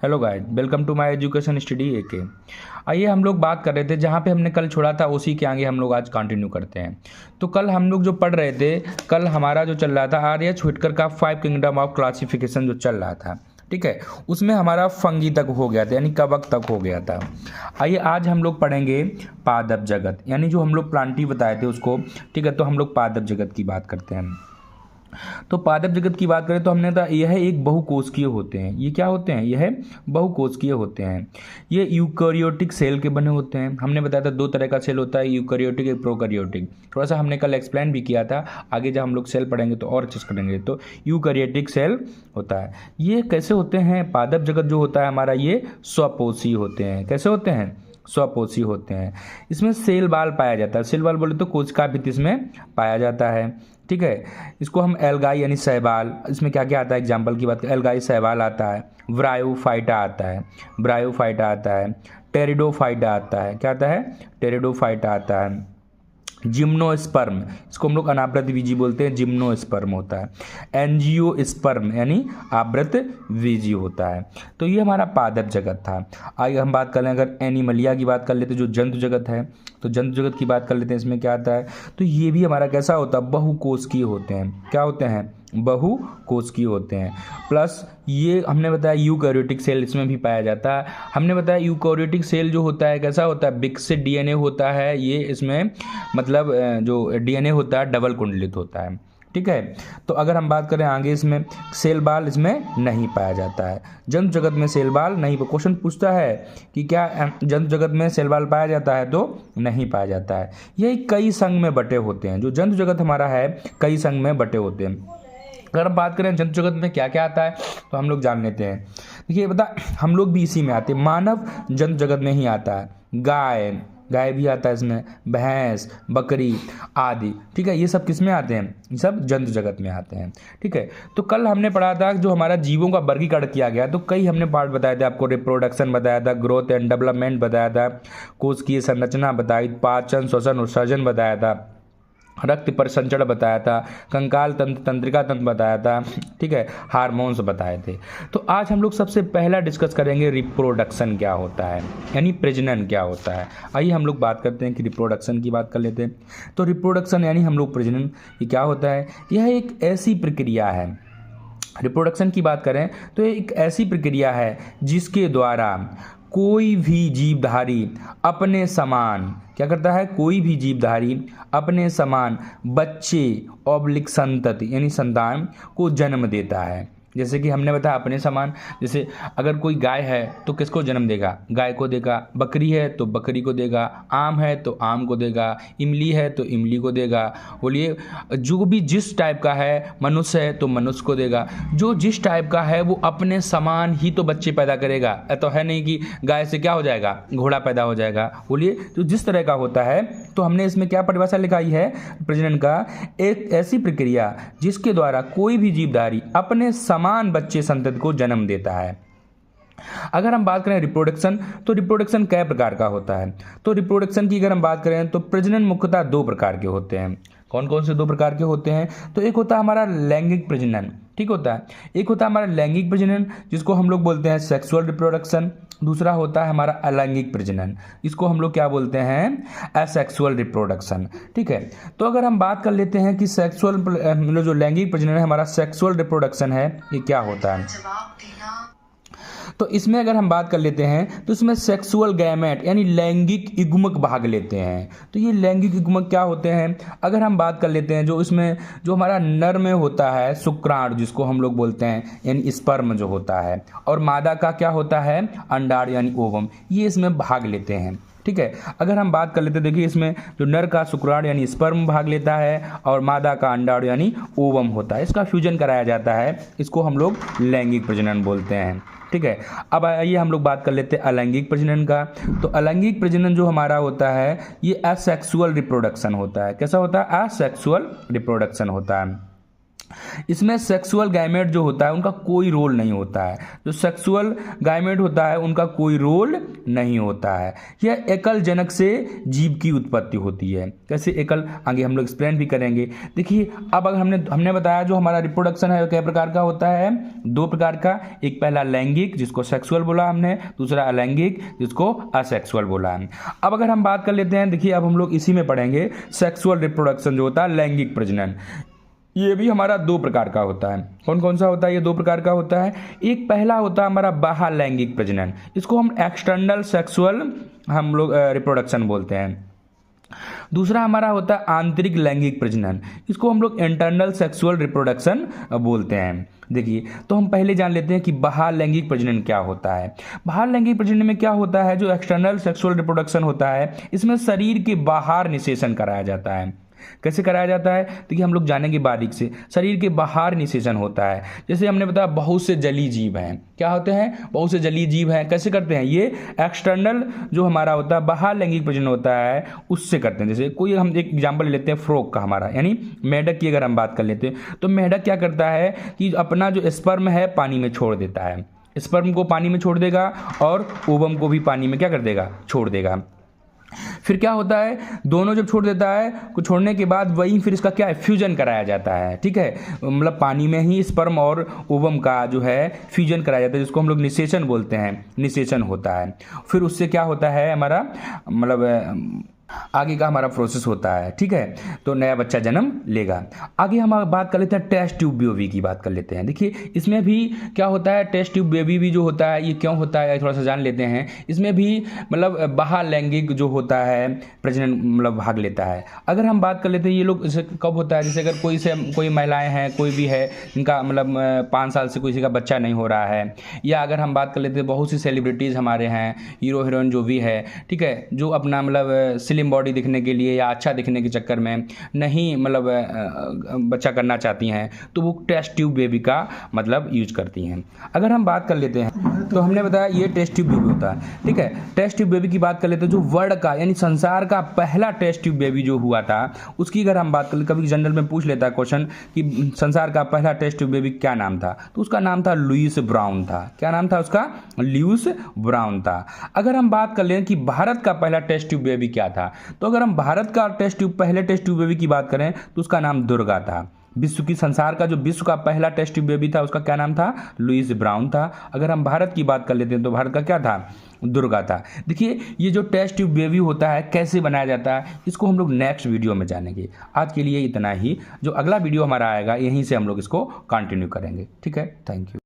Hello guys, welcome to my education study AK. आइए हम लोग बात कर रहे थे जहाँ पे हमने कल छोड़ा था उसी के आगे हम लोग आज कंटिन्यू करते हैं। तो कल हम लोग जो पढ़ रहे थे, कल हमारा जो चल रहा था आर.एच. व्हिटकर का 5 किंगडम ऑफ क्लासिफिकेशन जो चल रहा था, ठीक है, उसमें हमारा फंगी तक हो गया था, यानी कवक तक हो गया था। आइए आज हम लोग पढ़ेंगे पादप जगत, यानी जो हम लोग प्लांटी बताए थे उसको, ठीक है। तो हम लोग पादप जगत की बात करते हैं। तो पादप जगत की बात करें तो हमने कहा यह एक बहुकोशिकीय होते हैं। ये क्या होते हैं? यह बहुकोशिकीय होते हैं। ये यूकैरियोटिक सेल के बने होते हैं। हमने बताया था दो तरह का सेल होता है, यूकैरियोटिक एक प्रोकैरियोटिक। थोड़ा सा हमने कल एक्सप्लेन भी किया था, आगे जब हम लोग सेल पढ़ेंगे तो और अच्छे से करेंगे। तो यूकैरियोटिक सेल होता है। ये कैसे होते हैं? पादप जगत जो होता है हमारा, ये स्वपोषी होते हैं। कैसे होते हैं? स्वपोषी होते हैं। इसमें सेल बाल पाया जाता है। सेल बाल बोले तो कोशिका भित्ति इसमें पाया जाता है, ठीक है। इसको हम एल्गाई यानी शैवाल, इसमें क्या क्या आता है एग्जाम्पल की बात करें, एल्गाई शैवाल आता है, ब्रायोफाइटा आता है, ब्रायोफाइटा आता है, टेरिडोफाइटा आता है। क्या आता है? टेरिडोफाइटा आता है। जिम्नोस्पर्म, इसको हम लोग अनावृत बीजी बोलते हैं, जिम्नोस्पर्म होता है। एंजियोस्पर्म यानी आवृत बीजी होता है। तो ये हमारा पादप जगत था। आइए हम बात कर लें, अगर एनिमलिया की बात कर लेते हैं, जो जंतु जगत है, तो जंतु जगत की बात कर लेते हैं। इसमें क्या आता है? तो ये भी हमारा कैसा होता है? बहुकोशिकीय होते हैं। क्या होते हैं? बहुकोशिकीय होते हैं। प्लस ये हमने बताया यूकैरियोटिक सेल इसमें भी पाया जाता है। हमने बताया यूकैरियोटिक सेल जो होता है कैसा होता है? विकसित डीएनए होता है। ये इसमें मतलब जो डीएनए होता है डबल कुंडलित होता है, ठीक है। तो अगर हम बात करें आगे, इसमें सेल बाल इसमें नहीं पाया जाता है। जंतु जगत में सेल बाल नहीं। क्वेश्चन पूछता है कि क्या जंतु जगत में सेल बाल पाया जाता है? तो नहीं पाया जाता है। ये कई संघ में बटे होते हैं। जो जंतु जगत हमारा है कई संघ में बटे होते हैं। अगर हम बात करें जंतु जगत में क्या क्या आता है तो हम लोग जान लेते हैं। देखिए बता, हम लोग भी इसी में आते हैं। मानव जंतु जगत में ही आता है। गाय, गाय भी आता है इसमें, भैंस, बकरी आदि, ठीक है। ये सब किस में आते हैं? ये सब जंतु जगत में आते हैं, ठीक है। तो कल हमने पढ़ा था जो हमारा जीवों का वर्गीकरण किया गया, तो कई हमने पार्ट बताए थे आपको। रिप्रोडक्शन बताया था, ग्रोथ एंड डेवलपमेंट बताया था, कोशिकीय संरचना बताई, पाचन, श्वसन, उत्सर्जन बताया था, रक्त परिसंचरण बताया था, कंकाल तंत्र, तंत्रिका तंत्र बताया था, ठीक है, हार्मोन्स बताए थे। तो आज हम लोग सबसे पहला डिस्कस करेंगे रिप्रोडक्शन क्या होता है, यानी प्रजनन क्या होता है। आइए हम लोग बात करते हैं कि रिप्रोडक्शन की बात कर लेते हैं। तो रिप्रोडक्शन यानी हम लोग प्रजनन, ये क्या होता है? यह एक ऐसी प्रक्रिया है, रिप्रोडक्शन की बात करें तो एक ऐसी प्रक्रिया है जिसके द्वारा कोई भी जीवधारी अपने समान क्या करता है? कोई भी जीवधारी अपने समान बच्चे ऑब्लिक संतति यानी संतान को जन्म देता है। जैसे कि हमने बताया अपने समान, जैसे अगर कोई गाय है तो किसको जन्म देगा? गाय को देगा। बकरी है तो बकरी को देगा। आम है तो आम को देगा। इमली है तो इमली को देगा। बोलिए, जो भी जिस टाइप का है, मनुष्य है तो मनुष्य को देगा। जो जिस टाइप का है वो अपने समान ही तो बच्चे पैदा करेगा। तो है नहीं कि गाय से क्या हो जाएगा? घोड़ा पैदा हो जाएगा। बोलिए, तो जिस तरह का होता है। तो हमने इसमें क्या परिभाषा लिखाई है प्रजनन का? एक ऐसी प्रक्रिया जिसके द्वारा कोई भी जीवधारी अपने समान बच्चे संतति को जन्म देता है। अगर हम बात करें रिप्रोडक्शन, तो रिप्रोडक्शन कई प्रकार का होता है। तो रिप्रोडक्शन की अगर हम बात करें तो प्रजनन मुख्यतः दो प्रकार के होते हैं। कौन कौन से दो प्रकार के होते हैं? तो एक होता है हमारा लैंगिक प्रजनन, ठीक होता है। एक होता है हमारा लैंगिक प्रजनन जिसको हम लोग बोलते हैं सेक्सुअल रिप्रोडक्शन। दूसरा होता है हमारा अलैंगिक प्रजनन, इसको हम लोग क्या बोलते हैं? एसेक्सुअल रिप्रोडक्शन, ठीक है। तो अगर हम बात कर लेते हैं कि सेक्सुअल जो लैंगिक प्रजनन है हमारा, सेक्सुअल रिप्रोडक्शन है, ये क्या होता है? तो इसमें अगर हम बात कर लेते हैं तो इसमें सेक्सुअल गैमेट यानी लैंगिक युग्मक भाग लेते हैं। तो ये लैंगिक युग्मक क्या होते हैं? अगर हम बात कर लेते हैं जो इसमें जो हमारा नर में होता है शुक्राणु जिसको हम लोग बोलते हैं, यानी स्पर्म जो होता है, और मादा का क्या होता है? अंडाणु यानी ओवम, ये इसमें भाग लेते हैं, ठीक है। अगर हम बात कर लेते हैं, देखिए इसमें जो नर का शुक्राणु यानी स्पर्म भाग लेता है और मादा का अंडाणु यानी ओवम होता है, इसका फ्यूजन कराया जाता है, इसको हम लोग लैंगिक प्रजनन बोलते हैं, ठीक है। अब आइए हम लोग बात कर लेते हैं अलैंगिक प्रजनन का। तो अलैंगिक प्रजनन जो हमारा होता है ये असेक्सुअल रिप्रोडक्शन होता है। कैसा होता है? असेक्सुअल रिप्रोडक्शन होता है। इसमें सेक्सुअल गैमेट जो होता है उनका कोई रोल नहीं होता है। जो सेक्सुअल गैमेट होता है उनका कोई रोल नहीं होता है। यह एकल जनक से जीव की उत्पत्ति होती है। कैसे एकल, आगे हम लोग एक्सप्लेन भी करेंगे। देखिए अब अगर हमने बताया जो हमारा रिप्रोडक्शन है कई प्रकार का होता है, 2 प्रकार का। एक पहला लैंगिक जिसको सेक्सुअल बोला हमने, दूसरा अलैंगिक जिसको असेक्सुअल बोला है। अब अगर हम बात कर लेते हैं, देखिए अब हम लोग इसी में पढ़ेंगे सेक्सुअल रिप्रोडक्शन जो होता है, लैंगिक प्रजनन। ये भी हमारा 2 प्रकार का होता है। कौन कौन सा होता है? ये 2 प्रकार का होता है। एक पहला होता है हमारा बाह्य लैंगिक प्रजनन, इसको हम एक्सटर्नल सेक्सुअल हम लोग रिप्रोडक्शन बोलते हैं। दूसरा हमारा होता है आंतरिक लैंगिक प्रजनन, इसको हम लोग इंटरनल सेक्सुअल रिप्रोडक्शन बोलते हैं। देखिए तो हम पहले जान लेते हैं कि बाह्य लैंगिक प्रजनन क्या होता है। बाह्य लैंगिक प्रजनन में क्या होता है, जो एक्सटर्नल सेक्सुअल रिप्रोडक्शन होता है इसमें शरीर के बाहर निषेचन कराया जाता है। कैसे कराया जाता है? देखिए हम लोग जानेंगे बारीक से। शरीर के बाहर निषेचन होता है। जैसे हमने बताया बहुत से जलीय जीव हैं। क्या होते हैं? बहुत से जलीय जीव हैं। कैसे करते हैं? ये एक्सटर्नल जो हमारा होता है बाह्य लैंगिक प्रजनन होता है उससे करते हैं। जैसे कोई हम एक एग्जाम्पल लेते हैं फ्रॉग का, हमारा यानी मेढक की अगर हम बात कर लेते हैं तो मेढक क्या करता है कि अपना जो स्पर्म है पानी में छोड़ देता है। स्पर्म को पानी में छोड़ देगा और ओवम को भी पानी में क्या कर देगा? छोड़ देगा। फिर क्या होता है, दोनों जब छोड़ देता है, कुछ छोड़ने के बाद वही फिर इसका क्या है, फ्यूजन कराया जाता है। ठीक है, मतलब पानी में ही स्पर्म और ओवम का जो है फ्यूजन कराया जाता है, जिसको हम लोग निषेचन बोलते हैं। निषेचन होता है। फिर उससे क्या होता है हमारा, मतलब आगे का हमारा प्रोसेस होता है। ठीक है, तो नया बच्चा जन्म लेगा। आगे हम बात कर लेते हैं टेस्ट ट्यूब बेबी की बात कर लेते हैं। देखिए इसमें भी क्या होता है, टेस्ट ट्यूब बेबी भी जो होता है ये क्यों होता है थोड़ा सा जान लेते हैं। इसमें भी मतलब बाह्य लैंगिक जो होता है प्रजनन मतलब भाग लेता है। अगर हम बात कर लेते हैं ये लोग जैसे कब होता है, जैसे अगर कोई महिलाएं हैं, कोई भी है इनका मतलब 5 साल से किसी का बच्चा नहीं हो रहा है, या अगर हम बात कर लेते हैं बहुत सी सेलिब्रिटीज़ हमारे हैं, हीरो हीरोइन जो भी है, ठीक है, जो अपना मतलब स्लिम बॉडी दिखने के लिए या अच्छा दिखने के चक्कर में नहीं मतलब बच्चा करना चाहती हैं तो वो टेस्ट ट्यूब बेबी का मतलब यूज करती हैं। अगर हम बात कर लेते हैं तो हमने बताया ये टेस्ट ट्यूब बेबी होता है। ठीक है, टेस्ट ट्यूब बेबी की बात कर लेते हैं। जो वर्ल्ड का यानी संसार का पहला टेस्ट ट्यूब बेबी जो हुआ था उसकी अगर हम बात कर ले, कभी जनरल में पूछ लेता है क्वेश्चन कि संसार का पहला टेस्ट ट्यूब बेबी क्या नाम था, तो उसका नाम था लुईस ब्राउन था। क्या नाम था उसका? लुईस ब्राउन था। अगर हम बात कर लें कि भारत का पहला टेस्ट ट्यूब बेबी क्या था, तो अगर हम भारत का पहले टेस्ट ट्यूब बेबी की बात करें तो उसका नाम दुर्गा था। विश्व की संसार का जो विश्व का पहला टेस्ट ट्यूब बेबी था उसका क्या नाम था? लुईस ब्राउन था। अगर हम भारत की बात कर लेते हैं तो भारत का क्या था? दुर्गा था। देखिए ये जो टेस्ट ट्यूब बेबी होता है कैसे बनाया जाता है इसको हम लोग नेक्स्ट वीडियो में जानेंगे। आज के लिए इतना ही। जो अगला वीडियो हमारा आएगा यहीं से हम लोग इसको कंटिन्यू करेंगे। ठीक है, थैंक यू।